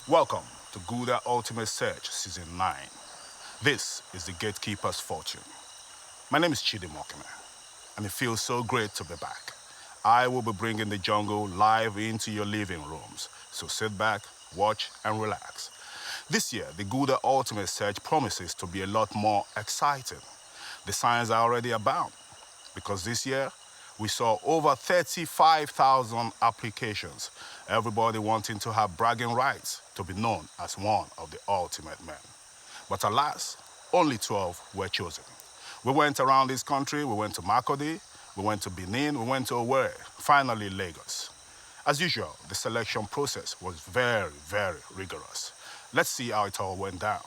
Welcome to Gulder Ultimate Search Season 9. This is the Gatekeeper's Fortune. My name is Chidi Mokeme, and it feels so great to be back. I will be bringing the jungle live into your living rooms, so sit back, watch, and relax. This year, the Gulder Ultimate Search promises to be a lot more exciting. The signs are already abound, because this year, we saw over 35,000 applications, everybody wanting to have bragging rights to be known as one of the ultimate men. But alas, only 12 were chosen. We went around this country, we went to Makurdi, we went to Benin, we went to Owerri, finally Lagos. As usual, the selection process was very, very rigorous. Let's see how it all went down.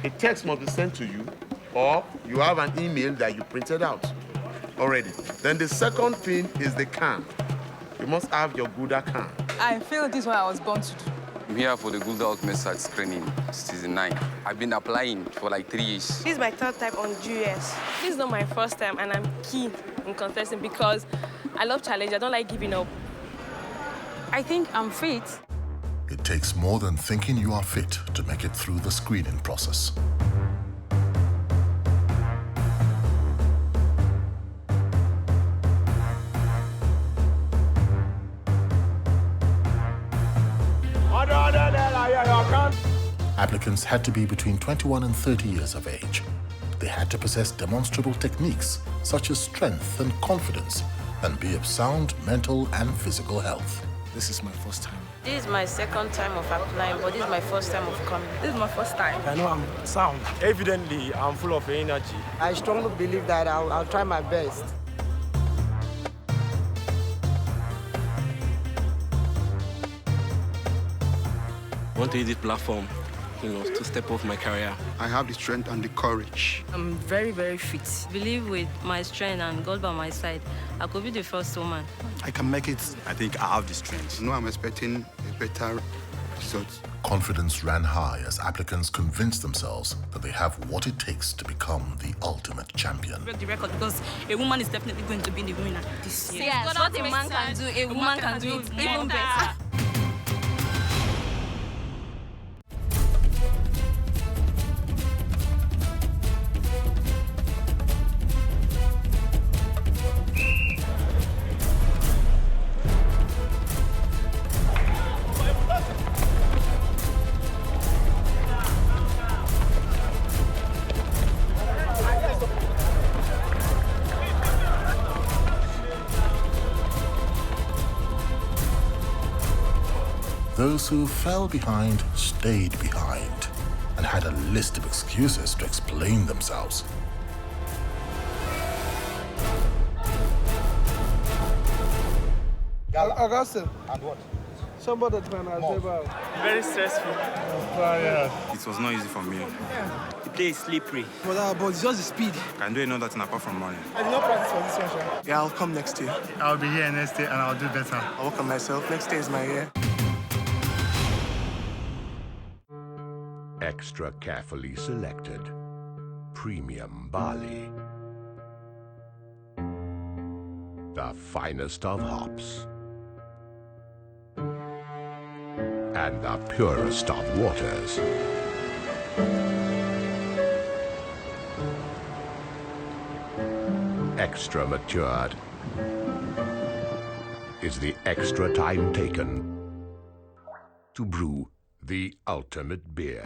A text must be sent to you, or you have an email that you printed out already. Then the second thing is the can. You must have your Gulder can. I feel this is what I was born to do. I'm here for the Gulder Ultimate Search screening, Season 9. I've been applying for like 3 years. This is my third time on GS. This is not my first time, and I'm keen in contesting because I love challenge. I don't like giving up. I think I'm fit. It takes more than thinking you are fit to make it through the screening process. Applicants had to be between 21 and 30 years of age. They had to possess demonstrable techniques such as strength and confidence and be of sound mental and physical health. This is my first time. This is my second time of applying, but this is my first time of coming. This is my first time. I know I'm sound. Evidently, I'm full of energy. I strongly believe that I'll try my best. I want to use this platform, to step off my career. I have the strength and the courage. I'm very, very fit. Believe with my strength and God by my side, I could be the first woman. I can make it. I think I have the strength. No, I'm expecting a better result. Confidence ran high as applicants convinced themselves that they have what it takes to become the ultimate champion. Break the record because a woman is definitely going to be the winner this year. Yes, what a man can do, a woman can do it even better. Those who fell behind stayed behind and had a list of excuses to explain themselves. Augustine. And what? Somebody Very stressful. It was not easy for me. The play is slippery. But it's just the speed. Can do another thing apart from running. I did not practice for this one, Sha. Yeah, I'll come next year. I'll be here next day and I'll do better. I'll work on myself. Next day is my year. Extra carefully selected. Premium barley. The finest of hops. And the purest of waters. Extra matured is the extra time taken to brew the ultimate beer.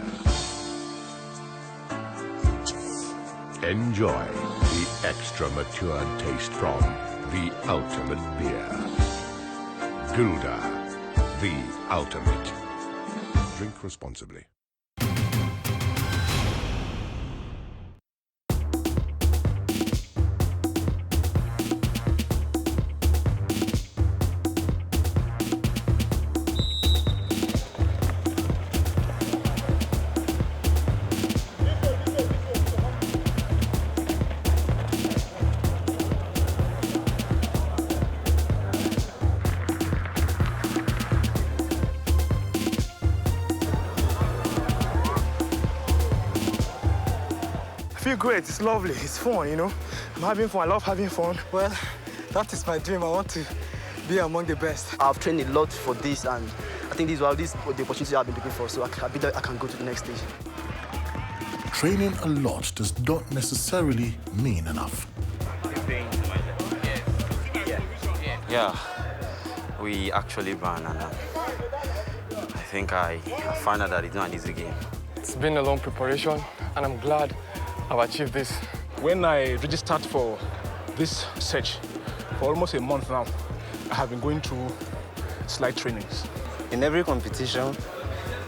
Enjoy the extra matured taste from the ultimate beer. Gulder, the ultimate. Drink responsibly. feel great. It's lovely. It's fun, you know. I'm having fun. I love having fun. Well, that is my dream. I want to be among the best. I've trained a lot for this, and I think this is the opportunity I've been looking for, so I can go to the next stage. Training a lot does not necessarily mean enough. Yeah, we actually ran, and I think I found out that it's not an easy game. It's been a long preparation, and I'm glad I've achieved this. When I registered for this search for almost a month now, I have been going through slight trainings. In every competition,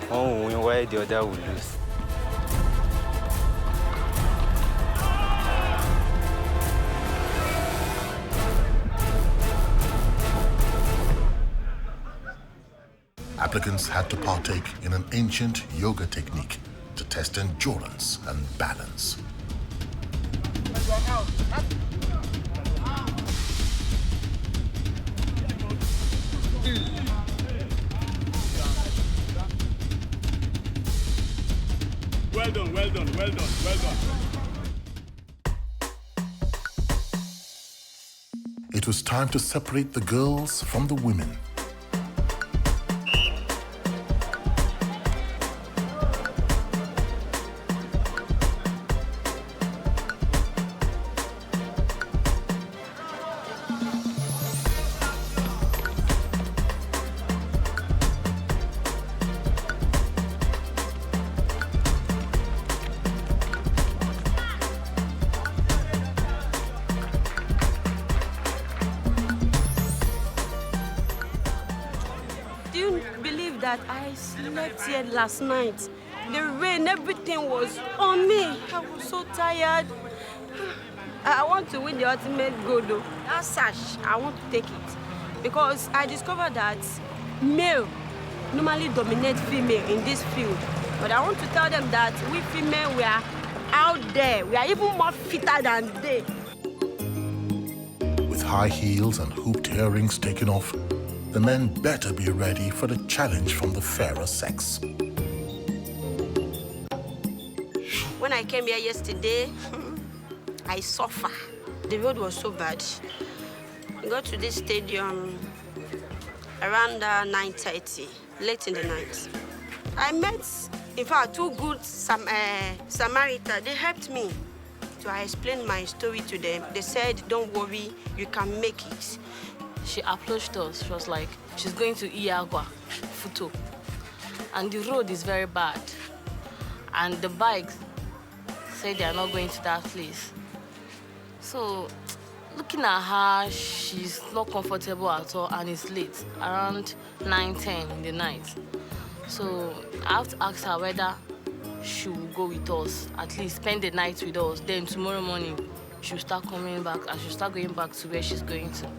one will win while the other will lose. Applicants had to partake in an ancient yoga technique to test endurance and balance. Well done, well done, well done, well done. It was time to separate the girls from the women. That I slept here last night. The rain, everything was on me. I was so tired. I want to win the ultimate goal though. That sash, I want to take it. Because I discovered that male normally dominate female in this field. But I want to tell them that we female, we are out there. We are even more fitter than they. With high heels and hooped earrings taken off, the men better be ready for the challenge from the fairer sex. When I came here yesterday, I suffered. The road was so bad. I got to this stadium around 9:30, late in the night. I met, in fact, two good Samaritans. They helped me. So I explained my story to them. They said, don't worry, you can make it. She approached us. She was like, she's going to Iagua, Futo. And the road is very bad. And the bikes said they are not going to that place. So, looking at her, she's not comfortable at all, and it's late, around 9:10 in the night. So, I have to ask her whether she will go with us, at least spend the night with us. Then tomorrow morning, she'll start coming back, and she'll start going back to where she's going to.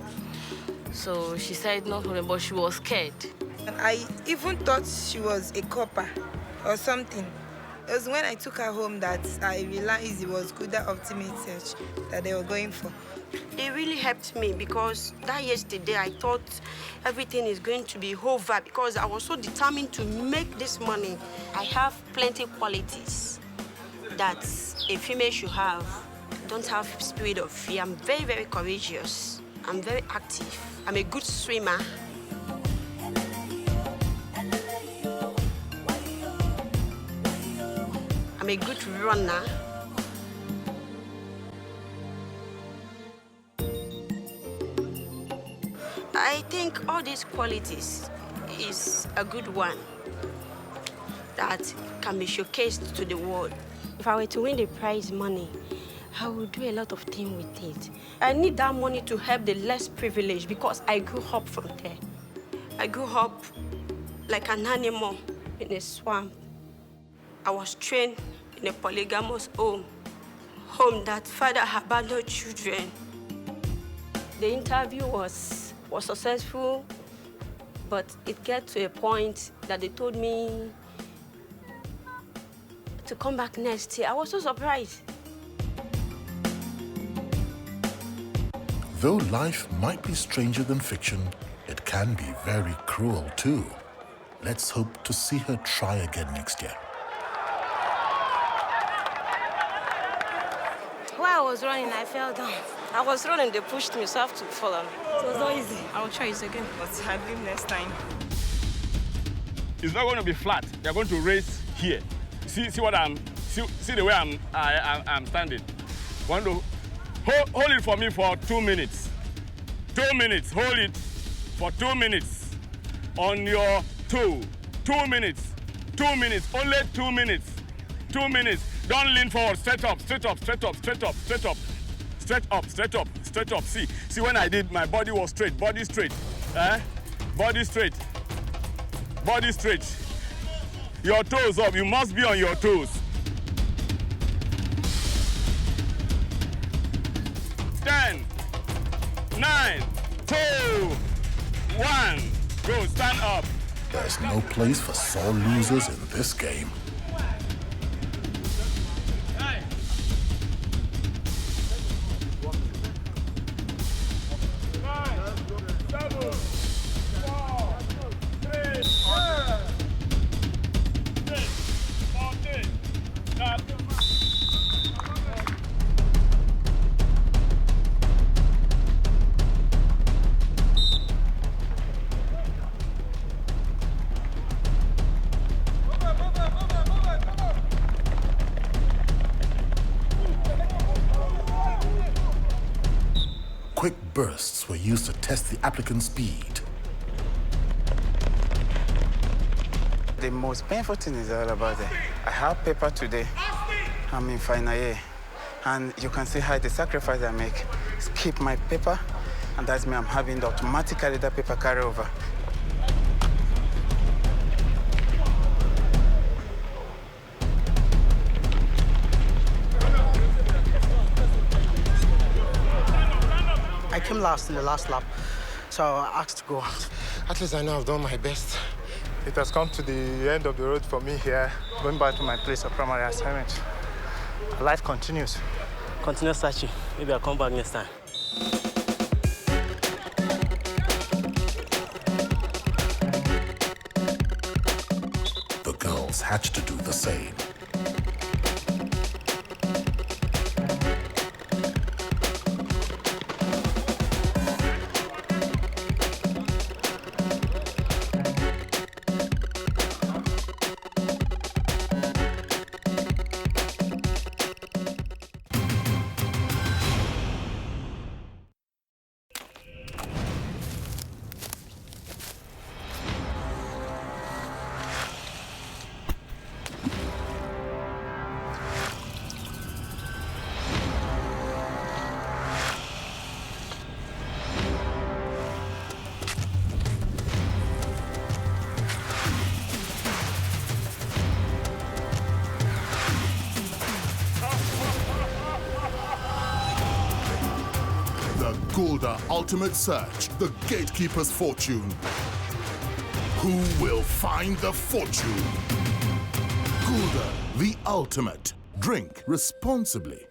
So she said no problem, but she was scared. I even thought she was a copper or something. It was when I took her home that I realized it was Gulder Ultimate Search that they were going for. They really helped me because that yesterday I thought everything is going to be over because I was so determined to make this money. I have plenty qualities that a female should have. I don't have spirit of fear. I'm very, very courageous. I'm very active. I'm a good swimmer. I'm a good runner. I think all these qualities is a good one that can be showcased to the world. If I were to win the prize money, I will do a lot of things with it. I need that money to help the less privileged because I grew up from there. I grew up like an animal in a swamp. I was trained in a polygamous home that father abandoned children. The interview was successful, but it got to a point that they told me to come back next year. I was so surprised. Though life might be stranger than fiction, it can be very cruel too. Let's hope to see her try again next year. I was running, I fell down. I was running, they pushed me, so I have to follow me. It was not easy. I will try it again. But I believe next time. It's not going to be flat. They're going to race here. See what see the way I'm standing. Want to hold it for me for 2 minutes. 2 minutes. Hold it for 2 minutes. On your toe. 2 minutes. 2 minutes. Only 2 minutes. 2 minutes. Don't lean forward. Straight up. Straight up. Straight up. Straight up. Straight up. Straight up. Straight up. Straight up. See when I did, my body was straight. Body straight. Body straight. Body straight. Your toes up. You must be on your toes. 10, 9, 2, 1. Go, stand up. There's no place for sore losers in this game. Quick bursts were used to test the applicant's speed. The most painful thing is all about it. I have paper today. I'm in final year. And you can see how the sacrifice I make. Skip my paper, and that's me. I'm having automatically that paper carry over. I came last in the last lap, so I asked to go out. At least I know I've done my best. It has come to the end of the road for me here, going back to my place of primary assignment. Life continues. Continue searching. Maybe I'll come back next time. The girls had to do the same. Gulder Ultimate Search, the gatekeeper's fortune. Who will find the fortune? Gulder, the ultimate. Drink responsibly.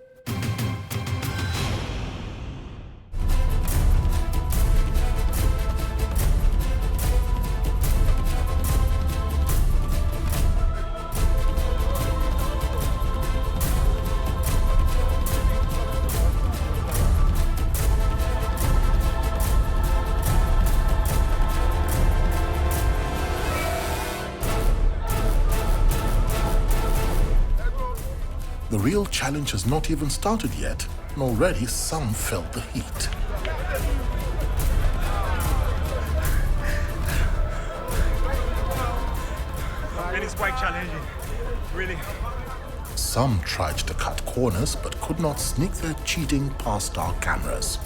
The real challenge has not even started yet, and already some felt the heat. It is quite challenging, really. Some tried to cut corners, but could not sneak their cheating past our cameras.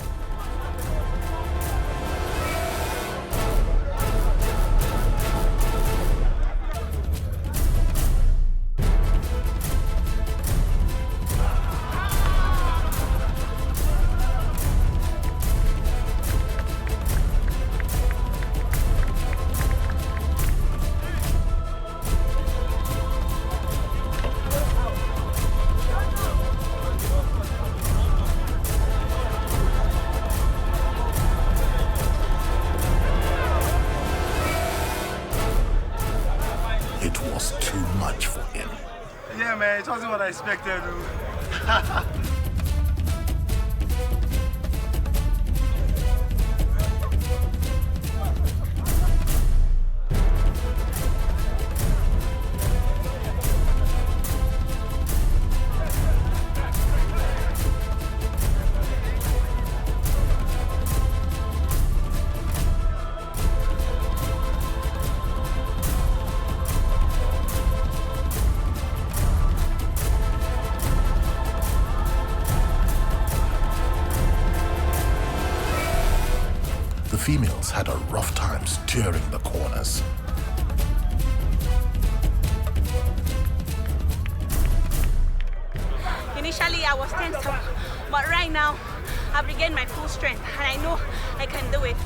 It was too much for him. Yeah, man, it wasn't what I expected. females had a rough time steering the corners. Initially, I was tense up, but right now, I've regained my full strength, and I know I can do it.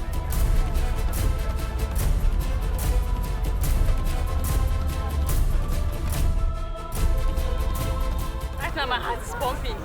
Right now, my heart is pumping.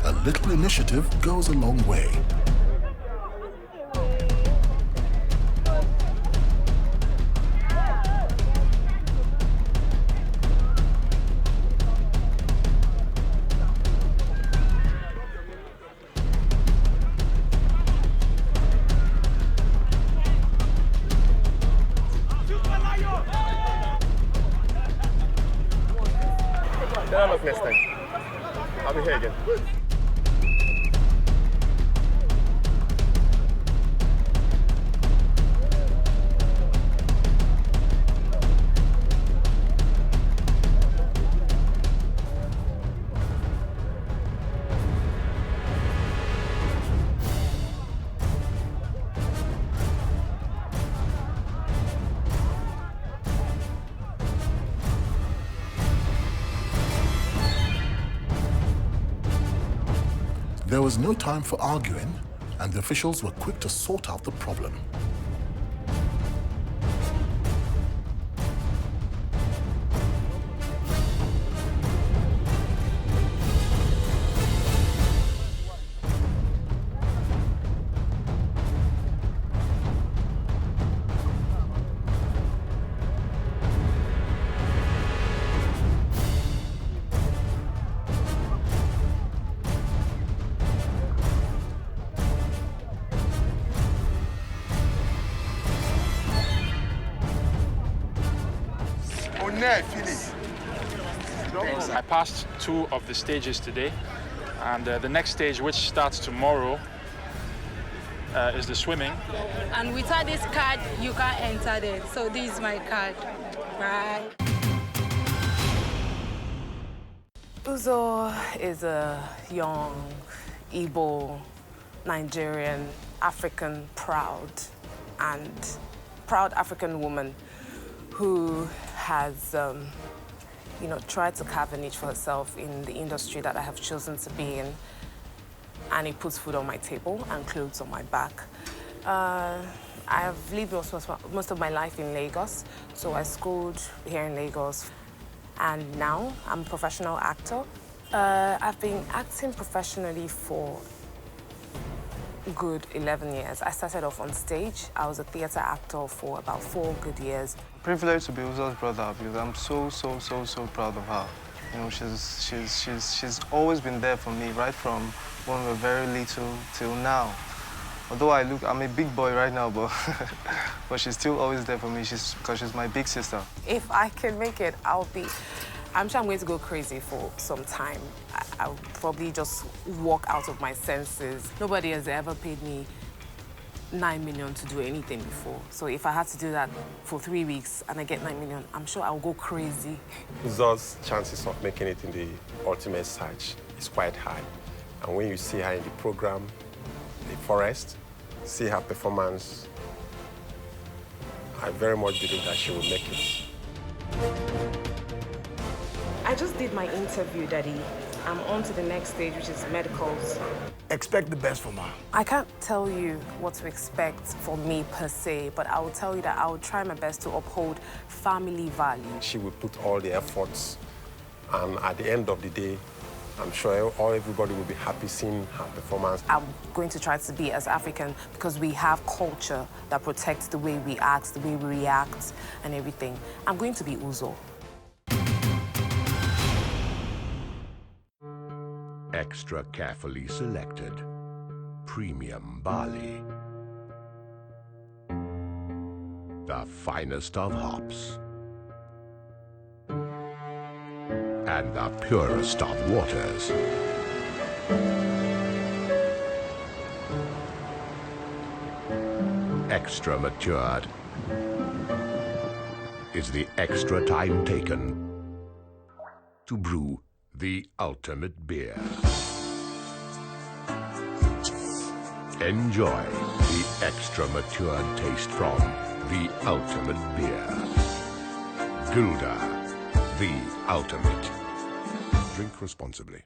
A little initiative goes a long way. Better luck next time. I'll be here again. There was no time for arguing, and the officials were quick to sort out the problem. I passed 2 of the stages today, and the next stage, which starts tomorrow, is the swimming. And without this card, you can't enter there. So this is my card. Bye. Uzo is a young Igbo, Nigerian, African proud African woman who has tried to carve a niche for herself in the industry that I have chosen to be in. And it puts food on my table and clothes on my back. I have lived most of my life in Lagos, so I schooled here in Lagos. And now I'm a professional actor. I've been acting professionally for good 11 years. I started off on stage. I was a theater actor for about 4 good years. Privileged to be Uzo's brother because I'm so proud of her. You know, she's always been there for me right from when we were very little till now. Although I'm a big boy right now, but she's still always there for me because she's my big sister. If I can make it, I'm sure I'm going to go crazy for some time. I'll probably just walk out of my senses. Nobody has ever paid me 9 million to do anything before. So if I had to do that for 3 weeks and I get 9 million, I'm sure I'll go crazy. Uzo's chances of making it in the Ultimate Search is quite high. And when you see her in the program, The Forest, see her performance, I very much believe that she will make it. I just did my interview, Daddy. I'm on to the next stage, which is medicals. Expect the best from her. I can't tell you what to expect from me per se, but I will tell you that I will try my best to uphold family values. She will put all the efforts, and at the end of the day, I'm sure everybody will be happy seeing her performance. I'm going to try to be as African because we have culture that protects the way we act, the way we react, and everything. I'm going to be Uzo. Extra carefully selected premium barley. The finest of hops. And the purest of waters. Extra matured is the extra time taken to brew the ultimate beer. Enjoy the extra matured taste from the ultimate beer. Gulder, the ultimate. Drink responsibly.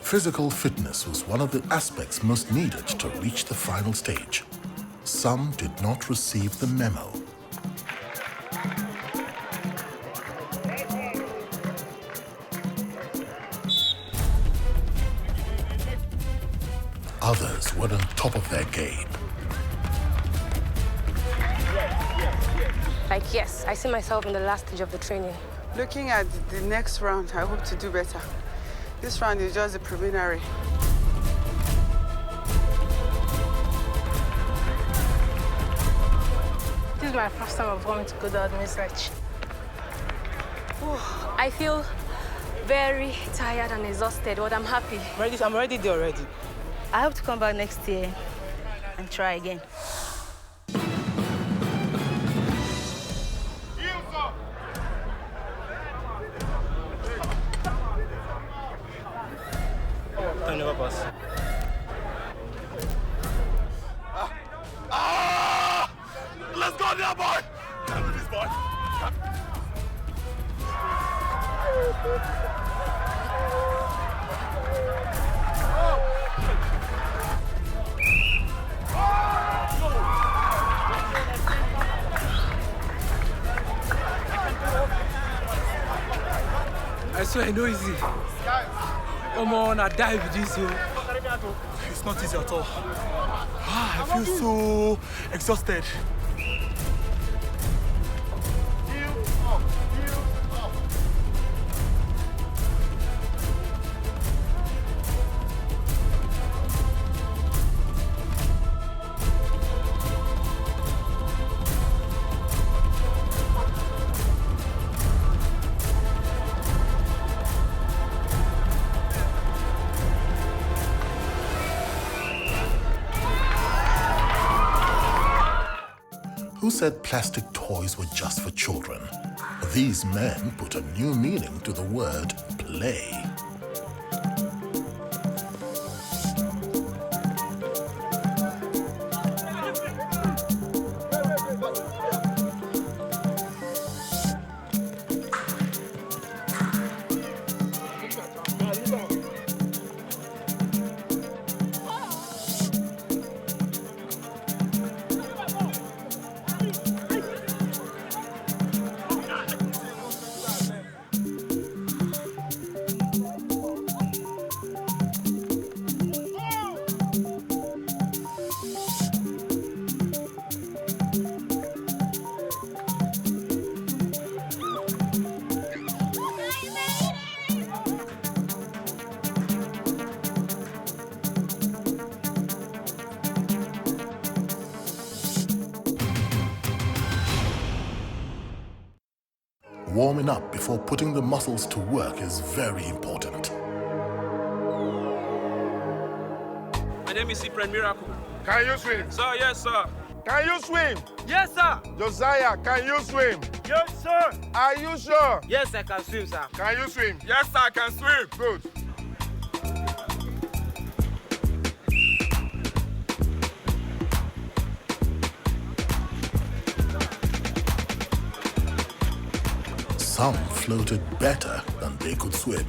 Physical fitness was one of the aspects most needed to reach the final stage. Some did not receive the memo. Others were on top of their game. Like, yes, I see myself in the last stage of the training. Looking at the next round, I hope to do better. This round is just a preliminary. This is my first time of going to Gulder Ultimate Search. I feel very tired and exhausted, but I'm happy. I'm ready there already. I hope to come back next year and try again. Time never pass. Let's go there, boy! Come with this, boy. I swear, I know easy. Come on, I die with this, yo. It's not easy at all. I feel so exhausted. Who said plastic toys were just for children? These men put a new meaning to the word play. Warming up before putting the muscles to work is very important. My name is Cyprian Miracle. Can you swim? Sir, yes, sir. Can you swim? Yes, sir. Josiah, can you swim? Yes, sir. Are you sure? Yes, I can swim, sir. Can you swim? Yes, sir, I can swim. Good. Some floated better than they could swim.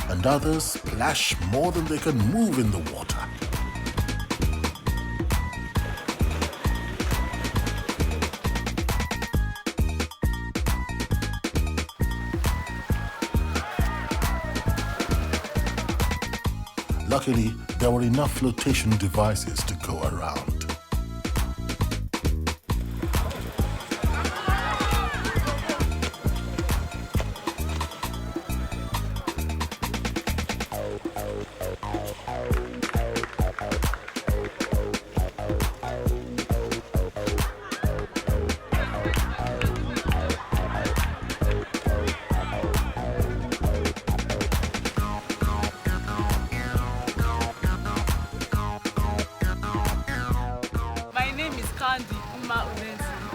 And others splash more than they can move in the water. Luckily, there were enough flotation devices to go around.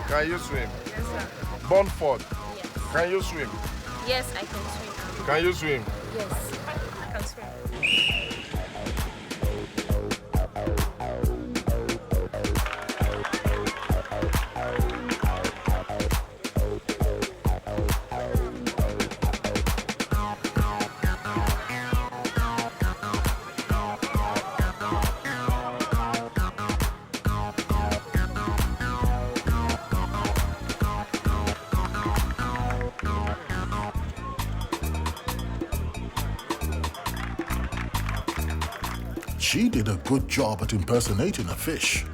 Can you swim? Yes, sir. Bonford. Yes. Can you swim? Yes, I can swim. Can you swim? Yes, I can swim. She did a good job at impersonating a fish.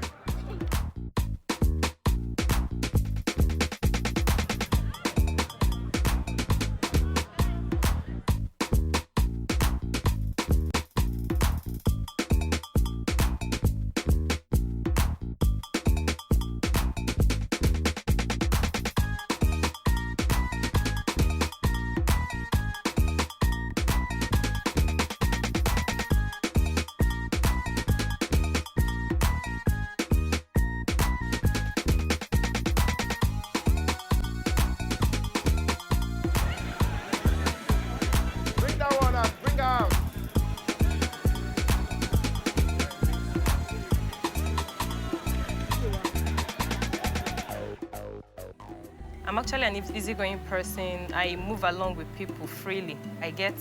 I'm actually an easygoing person. I move along with people freely. I get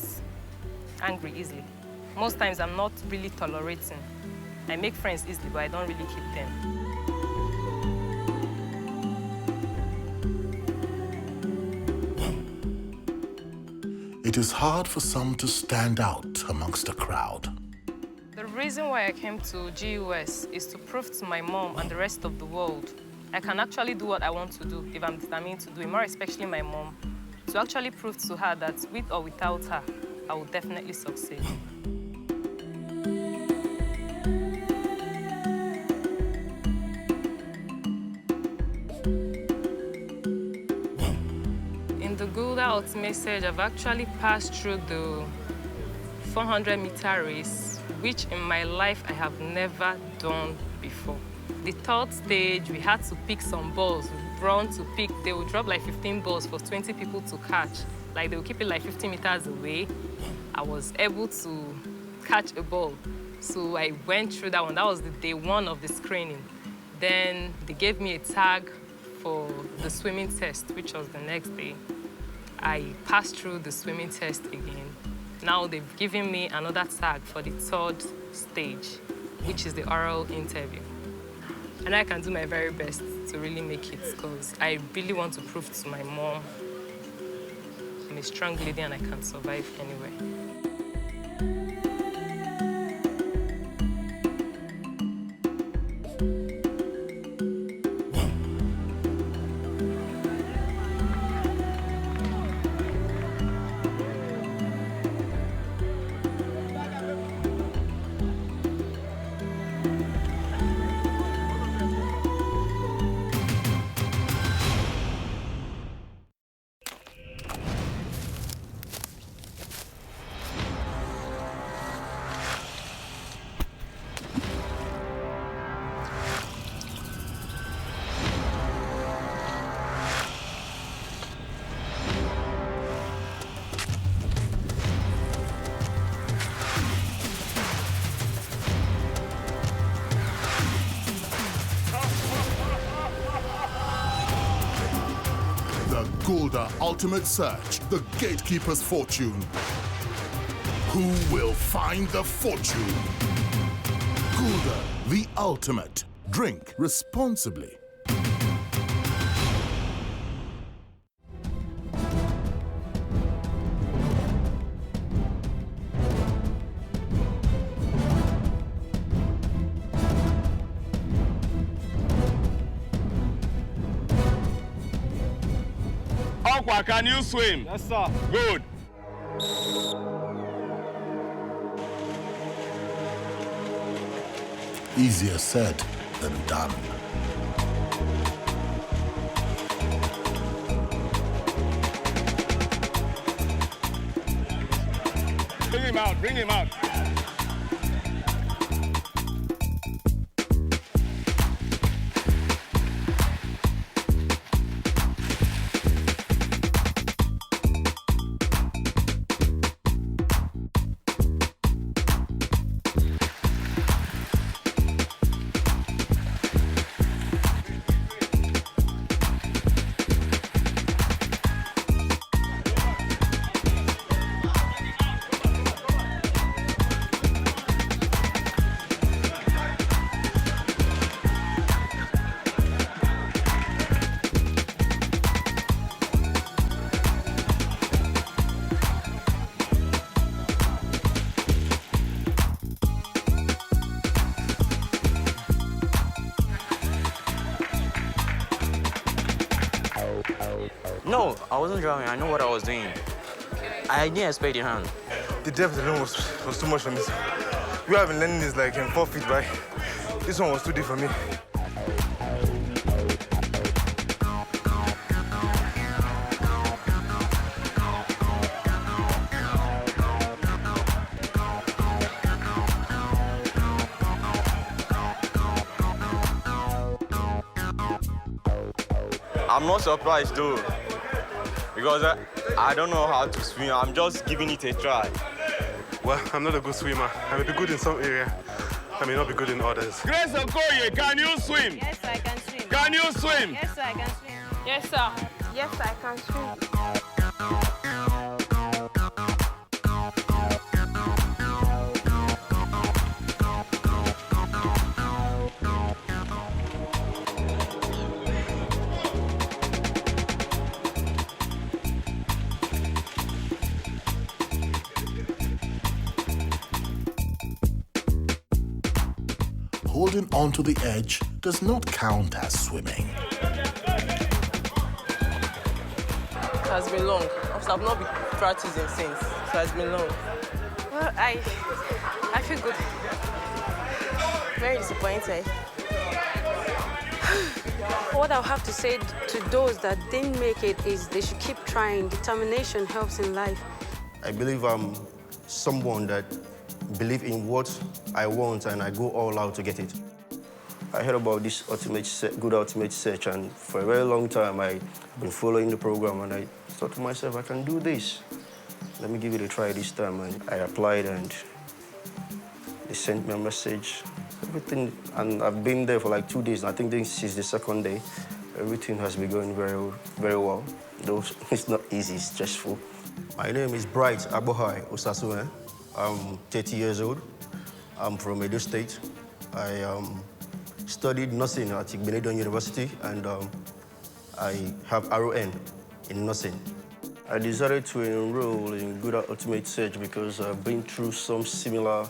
angry easily. Most times I'm not really tolerating. I make friends easily, but I don't really keep them. It is hard for some to stand out amongst the crowd. The reason why I came to GUS is to prove to my mom and the rest of the world I can actually do what I want to do if I'm determined to do it, more especially my mom, to actually prove to her that with or without her, I will definitely succeed. In the Gulder Ultimate Search, I've actually passed through the 400-meter race, which in my life I have never done before. The third stage, we had to pick some balls. We run to pick, they would drop like 15 balls for 20 people to catch. Like they would keep it like 50 meters away. I was able to catch a ball. So I went through that one. That was the day one of the screening. Then they gave me a tag for the swimming test, which was the next day. I passed through the swimming test again. Now they've given me another tag for the third stage, which is the oral interview. And I can do my very best to really make it, because I really want to prove to my mom I'm a strong lady and I can survive anywhere. Gulder Ultimate Search, the gatekeeper's fortune. Who will find the fortune? Gulder, the ultimate. Drink responsibly. Aqua, can you swim? Yes, sir. Good. Easier said than done. Bring him out, bring him out. No, I wasn't drowning. I know what I was doing. I didn't expect the hand. The depth alone was too much for me. You have been learning this like in 4 feet, right? This one was too deep for me. I'm not surprised though, because I don't know how to swim. I'm just giving it a try. Well, I'm not a good swimmer. I may be good in some area. I may not be good in others. Grace Okoye, can you swim? Yes, I can swim. Can you swim? Yes, I can swim. Yes, sir. Yes, I can swim. Holding onto the edge does not count as swimming. It has been long. I've not been practicing since, so it's been long. Well, I feel good. Very disappointed. What I'll have to say to those that didn't make it is they should keep trying. Determination helps in life. I believe I'm someone that believes in what I want and I go all out to get it. I heard about this Gulder Ultimate Search, and for a very long time I've been following the program, and I thought to myself, I can do this. Let me give it a try this time. And I applied, and they sent me a message, everything, and I've been there for like 2 days. I think this is the second day. Everything has been going very, very well. Though it's not easy, it's stressful. My name is Bright Abohai Osasue. I'm 30 years old. I'm from Edo State. I studied nursing at Benin University, and I have RON in nursing. I decided to enroll in Gulder Ultimate Search because I've been through some similar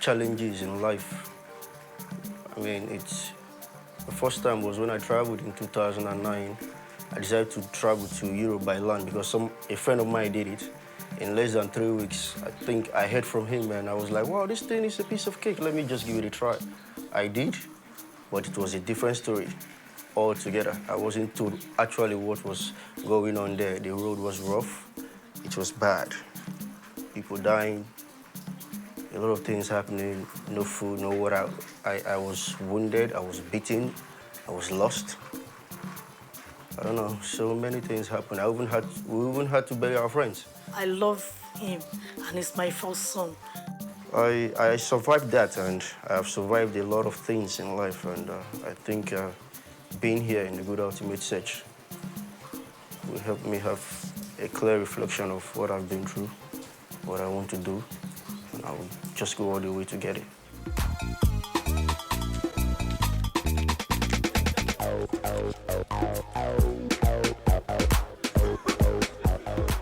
challenges in life. I mean, the first time was when I traveled in 2009. I decided to travel to Europe by land because a friend of mine did it. In less than 3 weeks, I think I heard from him, and I was like, wow, this thing is a piece of cake. Let me just give it a try. I did, but it was a different story altogether. I wasn't told actually what was going on there. The road was rough. It was bad. People dying, a lot of things happening, no food, no water. I was wounded, I was beaten, I was lost. I don't know, so many things happened. We even had to bury our friends. I love him, and he's my first son. I survived that, and I have survived a lot of things in life, and I think being here in the Gulder Ultimate Search will help me have a clear reflection of what I've been through, what I want to do, and I will just go all the way to get it.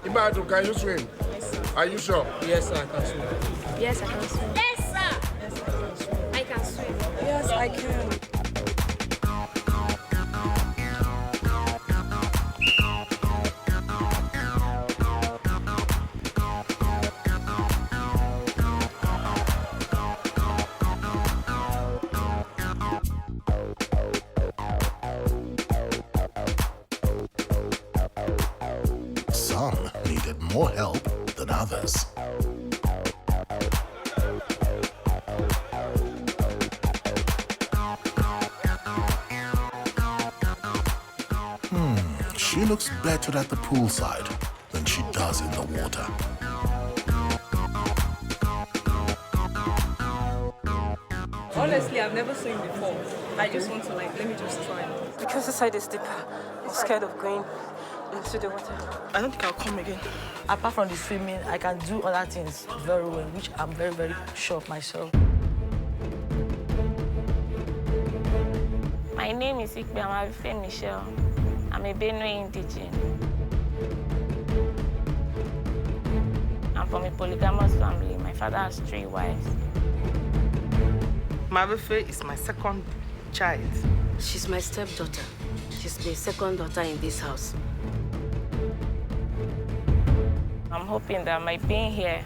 Imadu, can you swim? Yes, sir. Are you sure? Yes, I can swim. Yes, I can swim. Yes, sir. Yes, I can swim. I can swim. Yes, I can. more help than others. She looks better at the poolside than she does in the water. Honestly, I've never seen before. I just want to let me just try. Because inside is deeper, I'm scared of going into the water. I don't think I'll come again. Apart from the swimming, I can do other things very well, which I'm very, very sure of myself. My name is Ikpe Amavife Michelle. I'm a Benue indigene. I'm from a polygamous family. My father has 3 wives. Mavife is my second child. She's my stepdaughter. She's my second daughter in this house. I'm hoping that my being here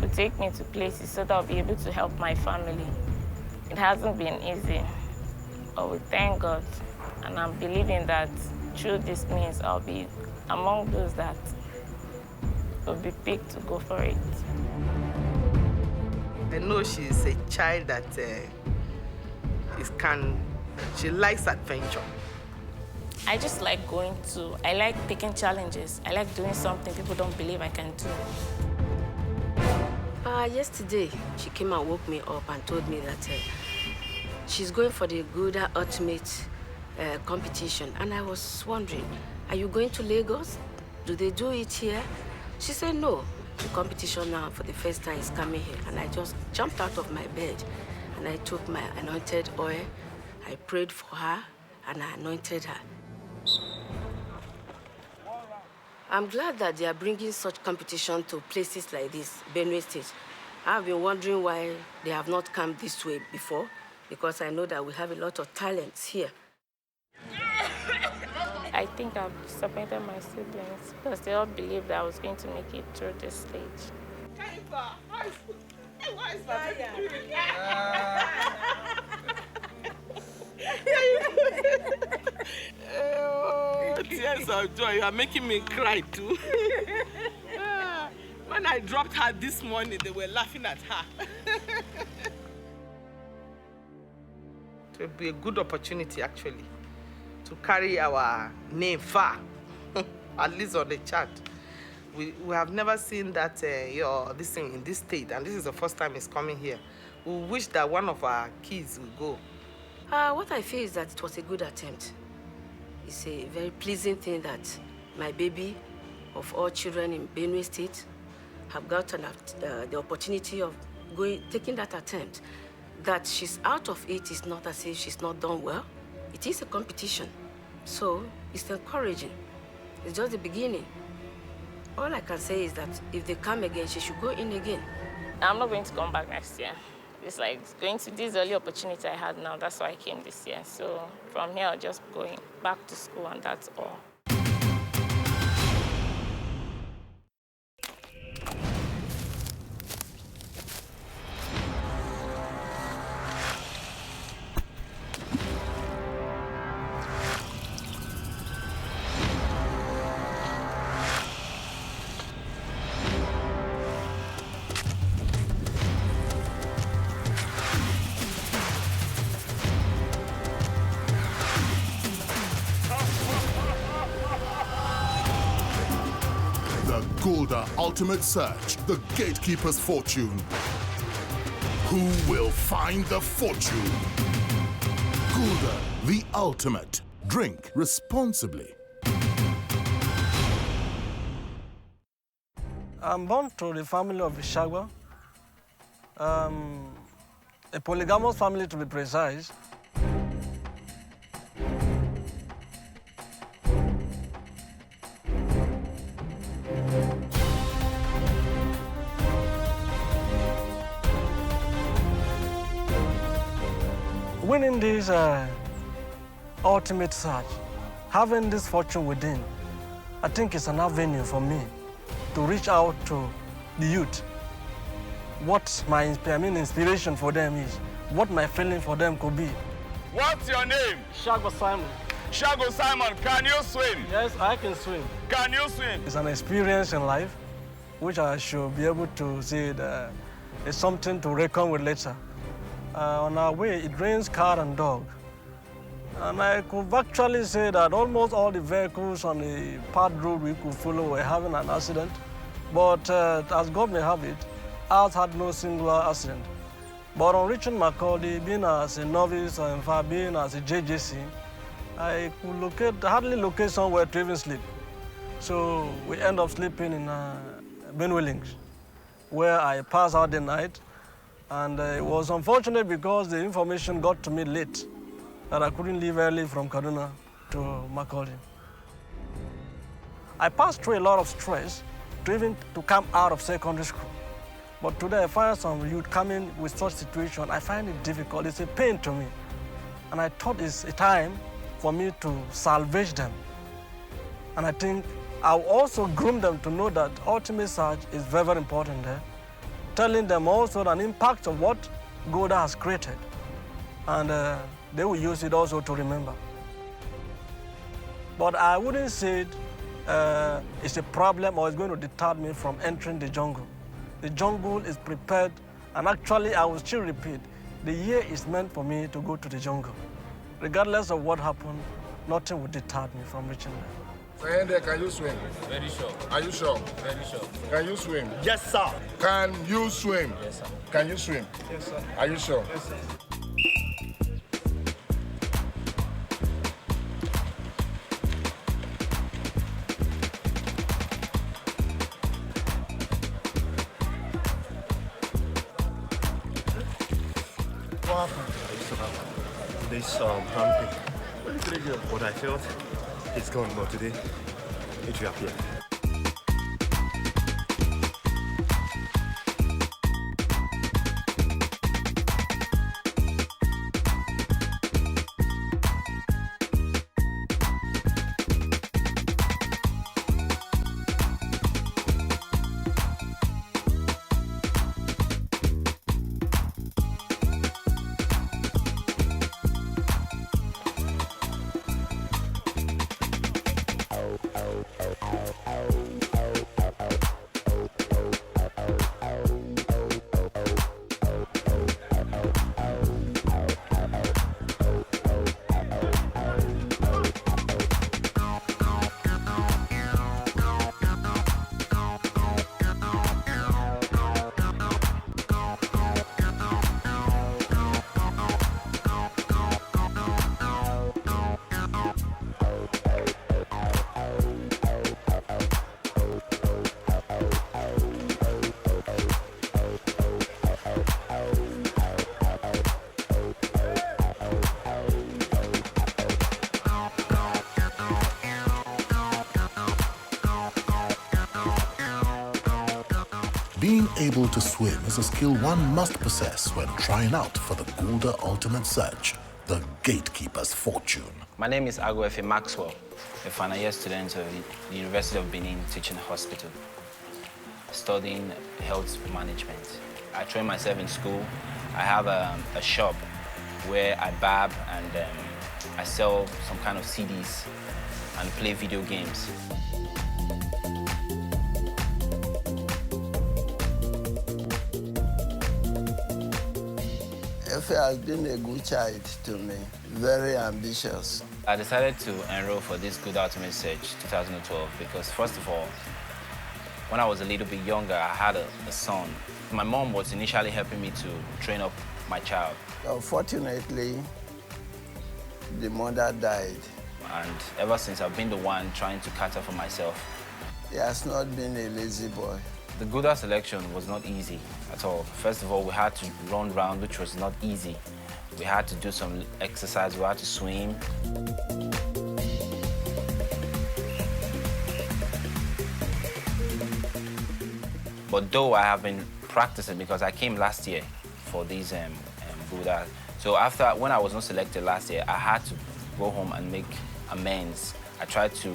will take me to places so that I'll be able to help my family. It hasn't been easy, but we thank God. And I'm believing that through this means, I'll be among those that will be picked to go for it. I know she's a child that she likes adventure. I just like I like taking challenges. I like doing something people don't believe I can do. Yesterday, she came and woke me up and told me that she's going for the Gulder Ultimate competition. And I was wondering, are you going to Lagos? Do they do it here? She said, no. The competition now for the first time is coming here. And I just jumped out of my bed and I took my anointed oil. I prayed for her and I anointed her. I'm glad that they are bringing such competition to places like this, Benue State. I've been wondering why they have not come this way before, because I know that we have a lot of talents here. I think I've disappointed my siblings because they all believed that I was going to make it through this stage. Oh, tears of joy. You are making me cry too. When I dropped her this morning, they were laughing at her. It will be a good opportunity, actually, to carry our name far, at least on the chart. We have never seen that this thing in this state, and this is the first time it's coming here. We wish that one of our kids will go. What I feel is that it was a good attempt. It's a very pleasing thing that my baby, of all children in Benue State, have gotten the opportunity of taking that attempt. That she's out of it is not as if she's not done well. It is a competition, so it's encouraging. It's just the beginning. All I can say is that if they come again, she should go in again. I'm not going to come back next year. It's like going to this early opportunity I had now. That's why I came this year. So from here, I'll just going back to school, and that's all. Gulder Ultimate Search, the gatekeeper's fortune. Who will find the fortune? Gulder, the ultimate. Drink responsibly. I'm born to the family of Ishagwa, a polygamous family to be precise. Winning this ultimate search, having this fortune within, I think it's an avenue for me to reach out to the youth. What my inspiration for them is, what my feeling for them could be. What's your name? Shagwa Simon. Shago Simon, can you swim? Yes, I can swim. Can you swim? It's an experience in life, which I should be able to say that it's something to reckon with later. On our way, it rains cat and dog. And I could actually say that almost all the vehicles on the part road we could follow were having an accident. But as God may have it, ours had no singular accident. But on reaching Makurdi, being as a novice, or in fact being as a JJC, I could hardly locate somewhere to even sleep. So we end up sleeping in Benin Links, where I passed out the night. And it was unfortunate because the information got to me late that I couldn't leave early from Kaduna to Makurdi. I passed through a lot of stress to come out of secondary school. But today I find some youth coming with such situation. I find it difficult. It's a pain to me. And I thought it's a time for me to salvage them. And I think I'll also groom them to know that ultimate search is very, very important there. Telling them also an impact of what Gulder has created. And they will use it also to remember. But I wouldn't say it's a problem or it's going to deter me from entering the jungle. The jungle is prepared, and actually I will still repeat, the year is meant for me to go to the jungle. Regardless of what happened, nothing will deter me from reaching there. Sayende, can you swim? Very sure. Are you sure? Very sure. Can you swim? Yes, sir. Can you swim? Yes, sir. Can you swim? Yes, sir. Are you sure? Yes, sir. What happened? This hand pick. What I felt, it's gone, but today it reappeared. Being able to swim is a skill one must possess when trying out for the Gulder Ultimate Search, the gatekeeper's fortune. My name is Agwefe Maxwell, a final year student of the University of Benin Teaching Hospital, studying health management. I train myself in school. I have a shop where I barb and I sell some kind of CDs and play video games. Efe has been a good child to me, very ambitious. I decided to enroll for this Gulder Ultimate Search 2012 because, first of all, when I was a little bit younger, I had a son. My mom was initially helping me to train up my child. Unfortunately, the mother died. And ever since, I've been the one trying to cater for myself. He has not been a lazy boy. The Gulder selection was not easy at all. First of all, we had to run around, which was not easy. We had to do some exercise, we had to swim. But though I have been practicing, because I came last year for these Gulder. So when I was not selected last year, I had to go home and make amends. I tried to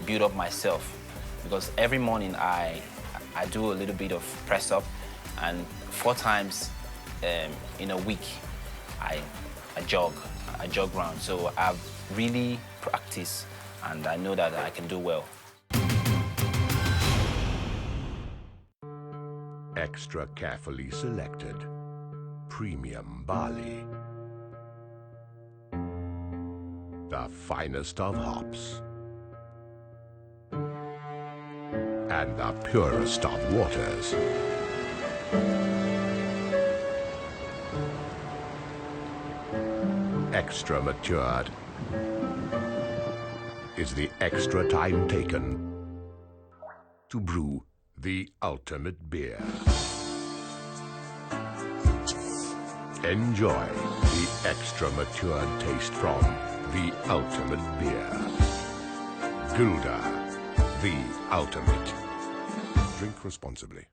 build up myself because every morning I do a little bit of press up, and 4 times in a week I jog. I I jog around. So I've really practiced, and I know that I can do well. Extra carefully selected premium barley. The finest of hops. And the purest of waters. Extra matured is the extra time taken to brew the ultimate beer. Enjoy the extra matured taste from the ultimate beer. Gulder, the ultimate. Drink responsibly.